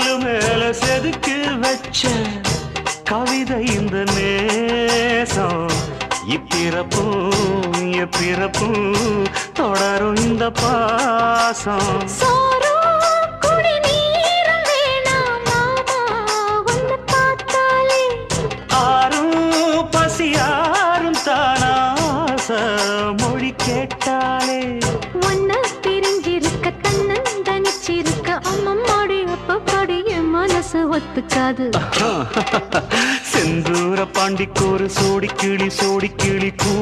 கல்லு மேல செதுக்கு வச்ச கவிதை இந்த நேசம் இப்பிறப்பும் எப்பிறப்பும் தொடரும் இந்த பாசம் ஆரும் பசியாரும் தானாச மொழி கேட்டாலே ஒன்ன பிரிஞ்சிருக்க தன்னந்தனிச்சிருக்க அம்மம்மாடி அப்பப்படி என் மனசு ஒத்துக்காது செந்தூர பாண்டிக்கு ஒரு சோடி கிளி கூ